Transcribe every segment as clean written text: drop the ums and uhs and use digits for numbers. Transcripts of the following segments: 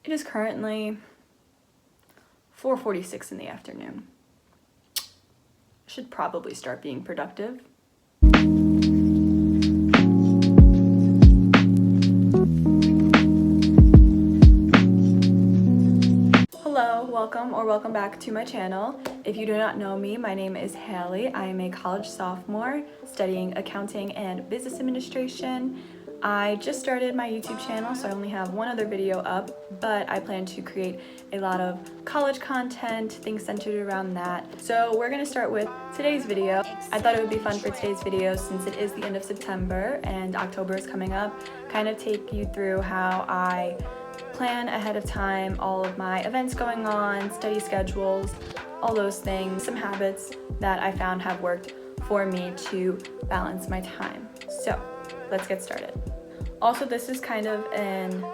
It is currently 4:46 in the afternoon. Should probably start being productive. Hello, welcome back to my channel. If you do not know me, my name is Haley. I am a college sophomore studying accounting and business administration. I just started my YouTube channel, so I only have one other video up, but I plan to create a lot of college content, things centered around that. So we're gonna start with today's video. I thought it would be fun for today's video, since it is the end of September and October is coming up, kind of take you through how I plan ahead of time all of my events going on, study schedules, all those things, some habits that I found have worked for me to balance my time. So let's get started. Also, this is kind of an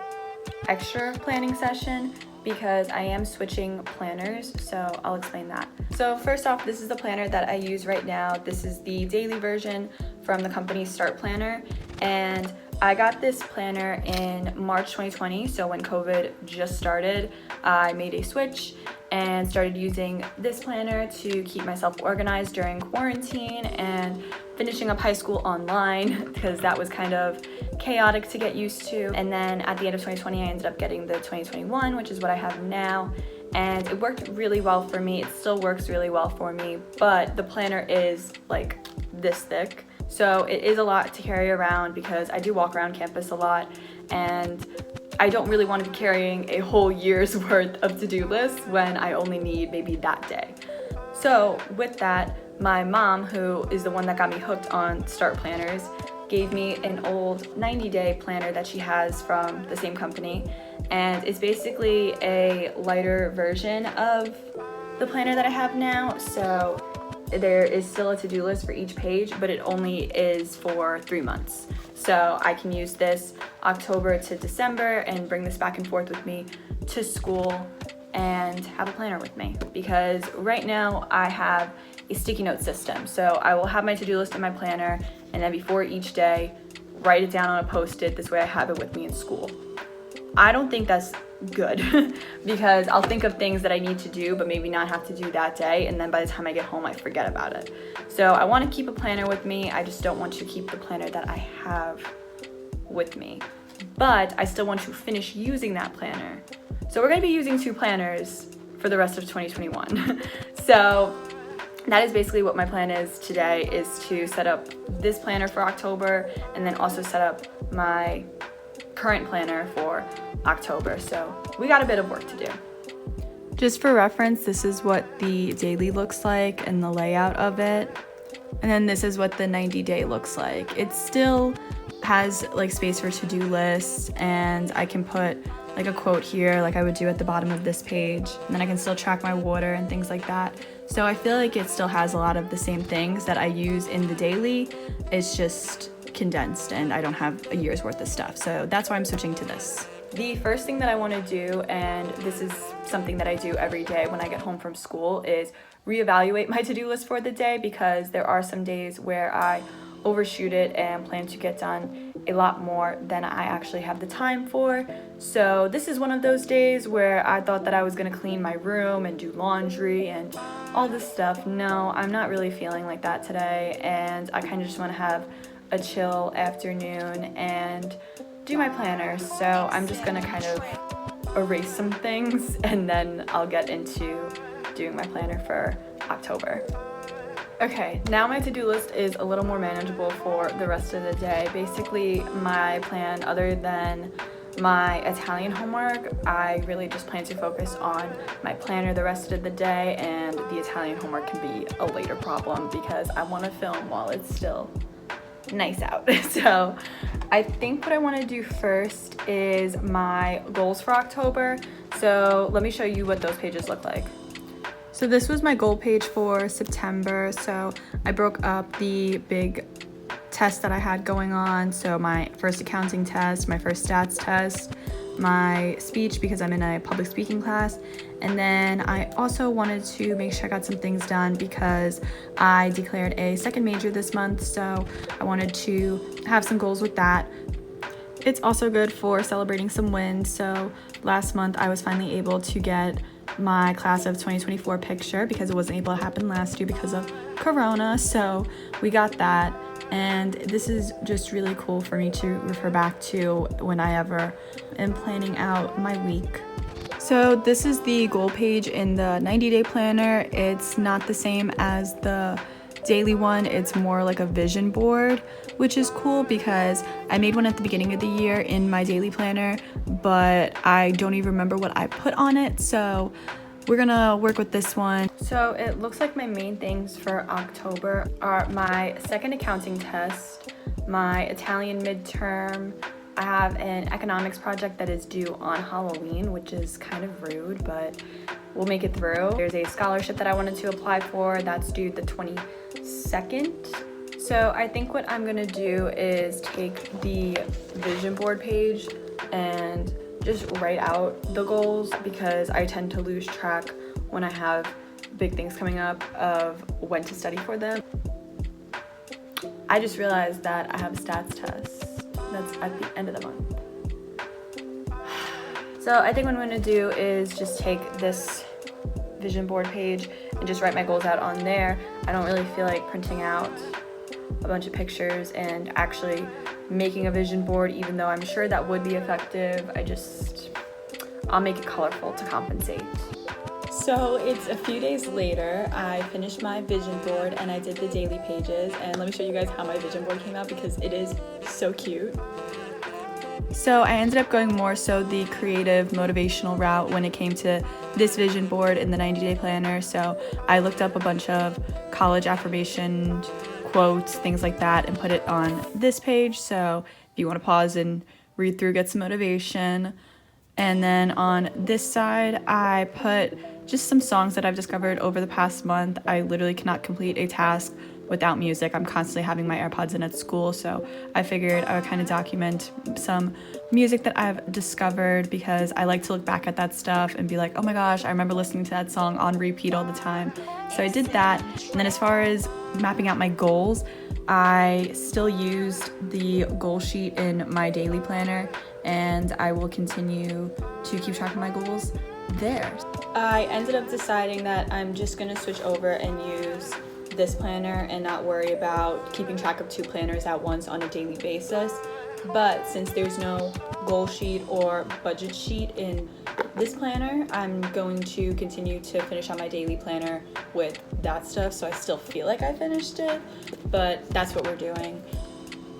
extra planning session because I am switching planners, so I'll explain that. So first off, this is the planner that I use right now. This is the daily version from the company Start Planner, and I got this planner in March 2020, so when COVID just started, I made a switch and started using this planner to keep myself organized during quarantine and finishing up high school online, because that was kind of chaotic to get used to. And then at the end of 2020, I ended up getting the 2021, which is what I have now. And it worked really well for me. It still works really well for me, but the planner is like this thick. So it is a lot to carry around because I do walk around campus a lot, and I don't really want to be carrying a whole year's worth of to-do lists when I only need maybe that day. So with that, my mom, who is the one that got me hooked on Start Planners, gave me an old 90-day planner that she has from the same company, and it's basically a lighter version of the planner that I have now. So there is still a to-do list for each page, but it only is for 3 months. So I can use this October to December and bring this back and forth with me to school and have a planner with me, because right now I have a sticky note system. So I will have my to-do list in my planner, and then before each day, write it down on a Post-it. This way I have it with me in school. I don't think that's good because I'll think of things that I need to do, but maybe not have to do that day, and then by the time I get home, I forget about it. So I want to keep a planner with me. I just don't want to keep the planner that I have with me, but I still want to finish using that planner. So we're going to be using 2 planners for the rest of 2021. So that is basically what my plan is today, is to set up this planner for October and then also set up my current planner for October. So we got a bit of work to do. Just for reference, this is what the daily looks like and the layout of it. And then this is what the 90-day looks like. It still has like space for to-do lists, and I can put like a quote here like I would do at the bottom of this page, and then I can still track my water and things like that. So I feel like it still has a lot of the same things that I use in the daily. It's just condensed, and I don't have a year's worth of stuff. So that's why I'm switching to this. The first thing that I want to do, and this is something that I do every day when I get home from school, is reevaluate my to-do list for the day, because there are some days where I overshoot it and plan to get done a lot more than I actually have the time for. So this is one of those days where I thought that I was going to clean my room and do laundry and all this stuff. No, I'm not really feeling like that today, and I kind of just want to have a chill afternoon and do my planner. So I'm just gonna kind of erase some things, and then I'll get into doing my planner for October. Okay, now my to-do list is a little more manageable for the rest of the day. Basically, my plan, other than my Italian homework, I really just plan to focus on my planner the rest of the day, and the Italian homework can be a later problem because I want to film while it's still nice out. So I think what I want to do first is my goals for October. So let me show you what those pages look like. So this was my goal page for September. So I broke up the big tests that I had going on. So my first accounting test, my first stats test, my speech, because I'm in a public speaking class. And then I also wanted to make sure I got some things done because I declared a second major this month. So I wanted to have some goals with that. It's also good for celebrating some wins. So last month I was finally able to get my class of 2024 picture because it wasn't able to happen last year because of Corona. So we got that, and this is just really cool for me to refer back to when I ever am planning out my week. So this is the goal page in the 90-day planner. It's not the same as the daily one. It's more like a vision board, which is cool because I made one at the beginning of the year in my daily planner, but I don't even remember what I put on it, so we're gonna work with this one. So it looks like my main things for October are my second accounting test, my Italian midterm. I have an economics project that is due on Halloween, which is kind of rude, but we'll make it through. There's a scholarship that I wanted to apply for that's due the 22nd. So I think what I'm gonna do is take the vision board page and just write out the goals, because I tend to lose track when I have big things coming up of when to study for them. I just realized that I have a stats test that's at the end of the month. So I think what I'm gonna do is just take this vision board page and just write my goals out on there. I don't really feel like printing out a bunch of pictures and actually making a vision board, even though I'm sure that would be effective. I'll make it colorful to compensate. So it's a few days later. I finished my vision board and I did the daily pages, and let me show you guys how my vision board came out because it is so cute. So I ended up going more so the creative motivational route when it came to this vision board in the 90-day planner. So I looked up a bunch of college affirmation quotes, things like that, and put it on this page. So if you want to pause and read through, get some motivation. And then on this side, I put just some songs that I've discovered over the past month. I literally cannot complete a task without music. I'm constantly having my AirPods in at school, so I figured I would kind of document some music that I've discovered, because I like to look back at that stuff and be like, oh my gosh, I remember listening to that song on repeat all the time. So I did that. And then as far as mapping out my goals, I still used the goal sheet in my daily planner, and I will continue to keep track of my goals there. I ended up deciding that I'm just gonna switch over and use this planner and not worry about keeping track of two planners at once on a daily basis. But since there's no goal sheet or budget sheet in this planner, I'm going to continue to finish on my daily planner with that stuff, so I still feel like I finished it, but that's what we're doing.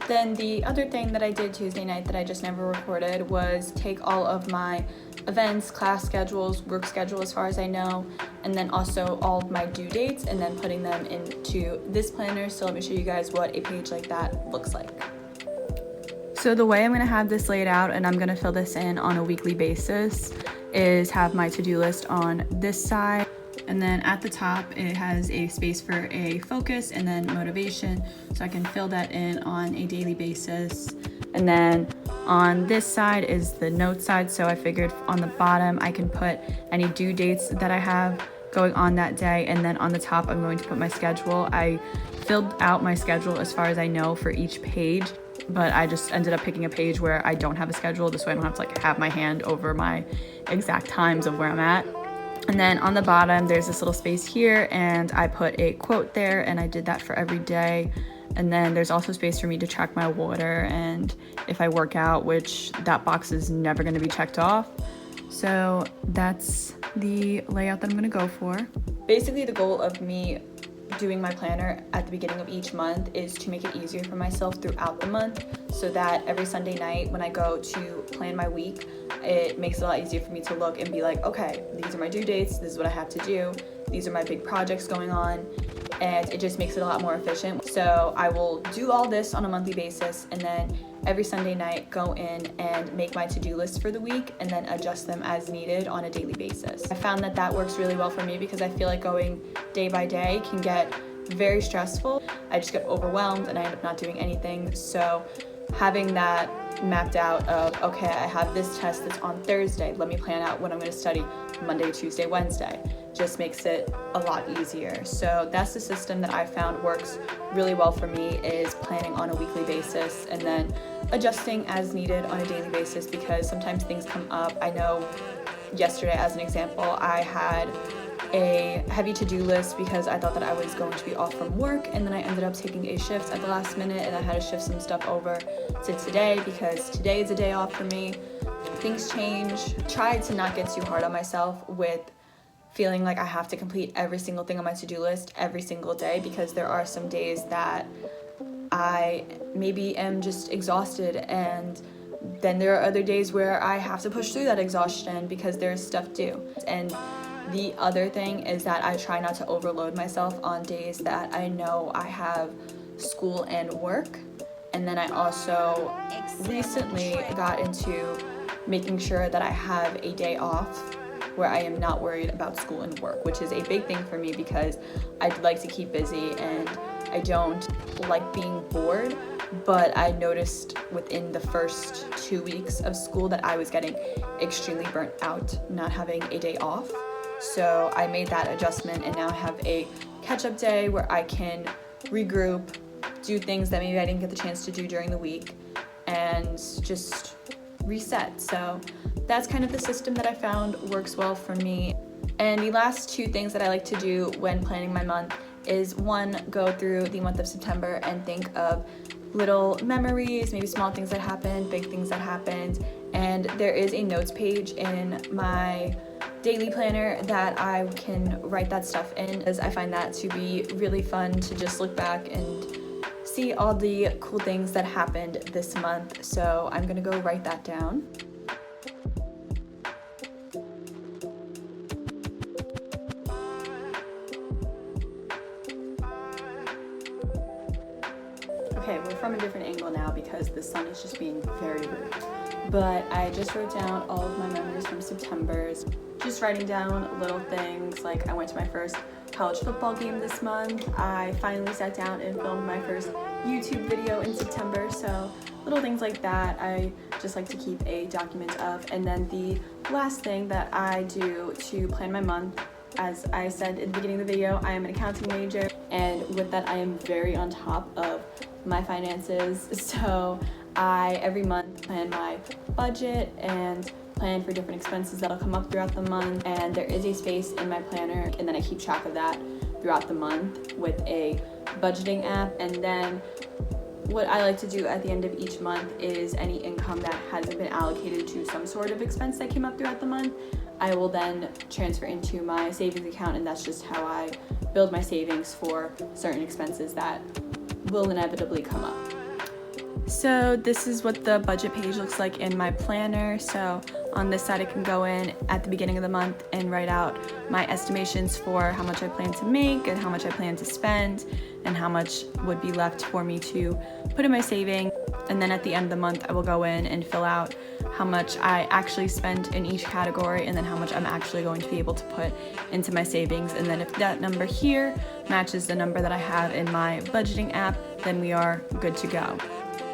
Then the other thing that I did Tuesday night that I just never recorded was take all of my events, class schedules, work schedule as far as I know, and then also all of my due dates, and then putting them into this planner. So let me show you guys what a page like that looks like. So the way I'm gonna have this laid out, and I'm gonna fill this in on a weekly basis, is have my to-do list on this side, and then at the top it has a space for a focus and then motivation, so I can fill that in on a daily basis. And then on this side is the note side, so I figured on the bottom I can put any due dates that I have going on that day, and then on the top I'm going to put my schedule. I filled out my schedule as far as I know for each page, but I just ended up picking a page where I don't have a schedule, this way I don't have to like have my hand over my exact times of where I'm at. And then on the bottom there's this little space here, and I put a quote there, and I did that for every day. And then there's also space for me to track my water and if I work out, which that box is never going to be checked off. So that's the layout that I'm going to go for. Basically the goal of me doing my planner at the beginning of each month is to make it easier for myself throughout the month, so that every Sunday night when I go to plan my week, it makes it a lot easier for me to look and be like, okay, these are my due dates, this is what I have to do, these are my big projects going on, and it just makes it a lot more efficient. So I will do all this on a monthly basis, and then every Sunday night go in and make my to-do list for the week and then adjust them as needed on a daily basis. I found that that works really well for me because I feel like going day by day can get very stressful. I just get overwhelmed and I end up not doing anything. So having that mapped out of, okay, I have this test that's on Thursday. Let me plan out what I'm going to study Monday, Tuesday, Wednesday. Just makes it a lot easier. So that's the system that I found works really well for me, is planning on a weekly basis and then adjusting as needed on a daily basis, because sometimes things come up. I know yesterday, as an example, I had a heavy to-do list because I thought that I was going to be off from work, and then I ended up taking a shift at the last minute, and I had to shift some stuff over to today because today is a day off for me. Things change. Try to not get too hard on myself with feeling like I have to complete every single thing on my to-do list every single day, because there are some days that I maybe am just exhausted, and then there are other days where I have to push through that exhaustion because there's stuff due. And the other thing is that I try not to overload myself on days that I know I have school and work. And then I also recently got into making sure that I have a day off where I am not worried about school and work, which is a big thing for me because I'd like to keep busy and I don't like being bored. But I noticed within the first 2 weeks of school that I was getting extremely burnt out not having a day off. So I made that adjustment, and now I have a catch-up day where I can regroup, do things that maybe I didn't get the chance to do during the week, and just reset. So that's kind of the system that I found works well for me. And the last two things that I like to do when planning my month is, one, go through the month of September and think of little memories, maybe small things that happened, big things that happened. And there is a notes page in my daily planner that I can write that stuff in, as I find that to be really fun to just look back and see all the cool things that happened this month. So I'm gonna go write that down. Okay, we're from a different angle now because the sun is just being very rude. But I just wrote down all of my memories from September's. Just writing down little things like I went to my first college football game this month. I finally sat down and filmed my first YouTube video in September. So little things like that I just like to keep a document of. And then the last thing that I do to plan my month, as I said in the beginning of the video, I am an accounting major, and with that I am very on top of my finances. So I every month plan my budget and plan for different expenses that'll come up throughout the month, and there is a space in my planner, and then I keep track of that throughout the month with a budgeting app. And then what I like to do at the end of each month is any income that hasn't been allocated to some sort of expense that came up throughout the month, I will then transfer into my savings account, and that's just how I build my savings for certain expenses that will inevitably come up. So this is what the budget page looks like in my planner. So on this side I can go in at the beginning of the month and write out my estimations for how much I plan to make and how much I plan to spend and how much would be left for me to put in my savings. And then at the end of the month I will go in and fill out how much I actually spend in each category and then how much I'm actually going to be able to put into my savings. And then if that number here matches the number that I have in my budgeting app, then we are good to go.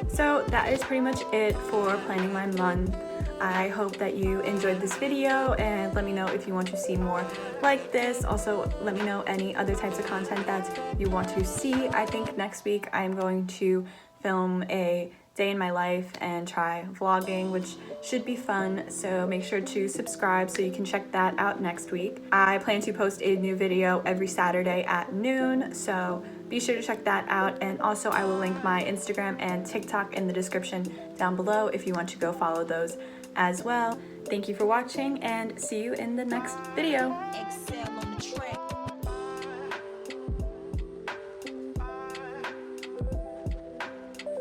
So that is pretty much it for planning my month. I hope that you enjoyed this video, and let me know if you want to see more like this. Also, let me know any other types of content that you want to see. I think next week I'm going to film a day in my life and try vlogging, which should be fun. So make sure to subscribe so you can check that out next week. I plan to post a new video every Saturday at noon, so be sure to check that out. And also I will link my Instagram and TikTok in the description down below if you want to go follow those as well. Thank you for watching, and see you in the next video. Excel on the track.